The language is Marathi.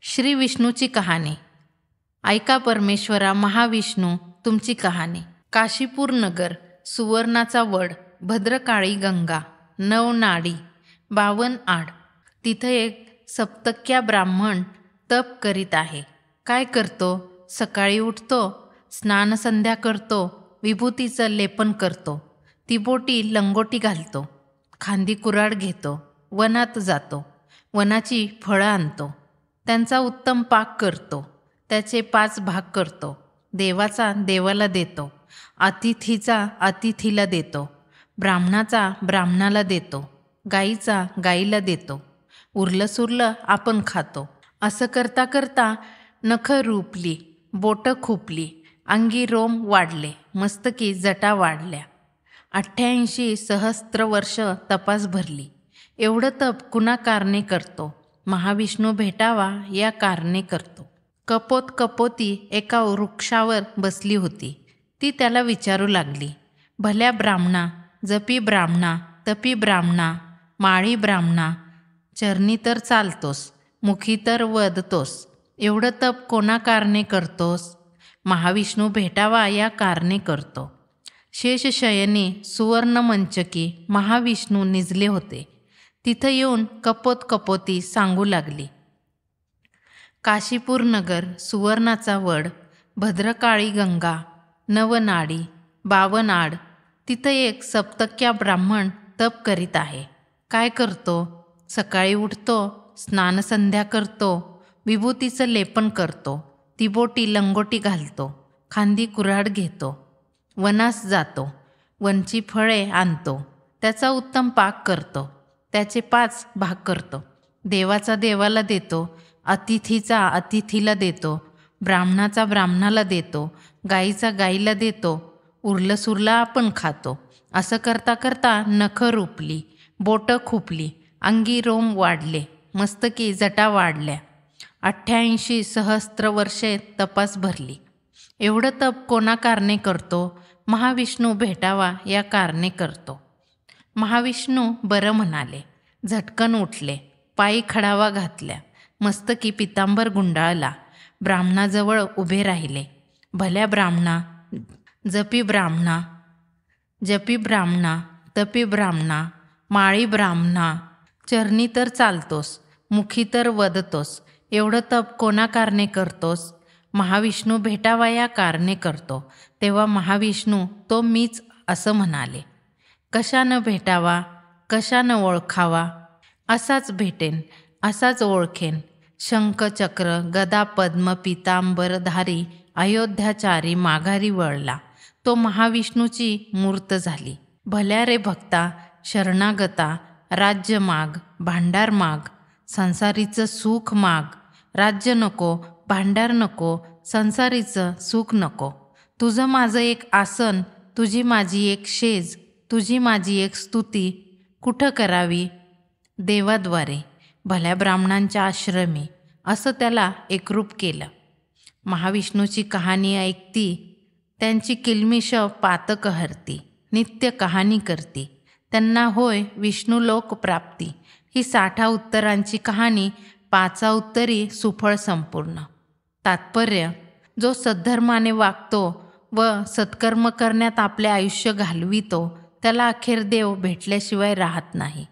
श्री विष्णूची कहाणी. ऐका परमेश्वरा महाविष्णू तुमची कहाणी. काशीपूर नगर, सुवर्णाचा वड, भद्रकाळी गंगा, 9 नाडी, 52 आड. तिथे एक सप्तक्या ब्राह्मण तप करीत आहे. काय करतो? सकाळी उठतो, स्नानसंध्या करतो, विभूतीचं लेपन करतो, तिबोटी लंगोटी घालतो, खांदी कुऱ्हाड घेतो, वनात जातो, वनाची फळं आणतो, त्यांचा उत्तम पाक करतो, त्याचे 5 भाग करतो, देवाचा देवाला देतो, अतिथीचा अतिथीला देतो, ब्राह्मणाचा ब्राह्मणाला देतो, गाईचा गाईला देतो, उरलं सुरलं आपण खातो. असं करता करता नखं रुपली, बोटं खुपली, अंगी रोम वाढले, मस्तकी जटा वाढल्या. 88 सहस्त्र वर्ष तपास भरली. एवढं तप कुणा कारणे करतो? महाविष्णू भेटावा या कारणे करतो. कपोत कपोती एका वृक्षावर बसली होती. ती त्याला विचारू लागली, भल्या ब्राह्मणा, जपी ब्राह्मणा, तपी ब्राह्मणा, माळी ब्राह्मणा, चरणी तर चालतोस, मुखी तर वदतोस, एवढं तप कोणा कारणे करतोस? महाविष्णू भेटावा या कारणे करतो. शेषशयनी सुवर्णमंचकी महाविष्णू निजले होते. तिथं येऊन कपोत कपोती सांगू लागली, काशीपूर नगर, सुवर्णाचा वड, भद्रकाळी गंगा, 9 नाडी, 52 आड. तिथं एक सप्तक्या ब्राह्मण तप करीत आहे. काय करतो? सकाळी उठतो, स्नानसंध्या करतो, विभूतीचं लेपन करतो, तिबोटी लंगोटी घालतो, खांदी कुऱ्हाड घेतो, वनास जातो, वनची फळे आणतो, त्याचा उत्तम पाक करतो, त्याचे 5 भाग करतो, देवाचा देवाला देतो, अतिथीचा अतिथीला देतो, ब्राह्मणाचा ब्राह्मणाला देतो, गाईचा गाईला देतो, उरलं सुरलं आपण खातो. असं करता करता नखं रुपली, बोटं खुपली, अंगी रोम वाढले, मस्तकी जटा वाढल्या. 88 सहस्त्र वर्षे तपास भरली. एवढं तप कोणा कारणे करतो? महाविष्णू भेटावा या कारणे करतो. महाविष्णू बरं म्हणाले. झटकन उठले, पायी खडावा घातल्या, मस्तकी पितांबर गुंडाळला, ब्राह्मणाजवळ उभे राहिले. भल्या ब्राह्मणा, जपी ब्राह्मणा, जपी ब्राह्मणा, तपी ब्राह्मणा, माळी ब्राह्मणा, चरणी तर चालतोस, मुखी तर वदतोस, एवढं तप कोणा कारणे करतोस? महाविष्णू भेटावा या कारणे करतो. तेव्हा महाविष्णू तो मीच असं म्हणाले. कशानं भेटावा, कशानं ओळखावा? असाच भेटेन, असाच ओळखेन. शंख चक्र गदा पद्म पितांबरधारी अयोध्याचारी माघारी वळला. तो महाविष्णूची मूर्त झाली. भल्या रे भक्ता, शरणागता, राज्य माग, भांडार माग, संसारीचं सुख माग. राज्य नको, भांडार नको, संसारीचं सुख नको. तुझं माझं एक आसन, तुझी माझी एक शेज, तुझी माझी एक स्तुती कुठं करावी? देवाद्वारे, भल्या ब्राह्मणांच्या आश्रमी. असं त्याला एकरूप केलं. महाविष्णूची कहाणी ऐकती, त्यांची किलमिष पातक हरती, नित्य कहाणी करती. त्यांना होय विष्णुलोक प्राप्ती. ही 60 उत्तरांची कहाणी 5 उत्तरी सुफळ संपूर्ण. तात्पर्य, जो सद्धर्माने वागतो व सत्कर्म करण्यात आपले आयुष्य घालवितो त्याला अखेर देव भेटल्याशिवाय राहत नाही.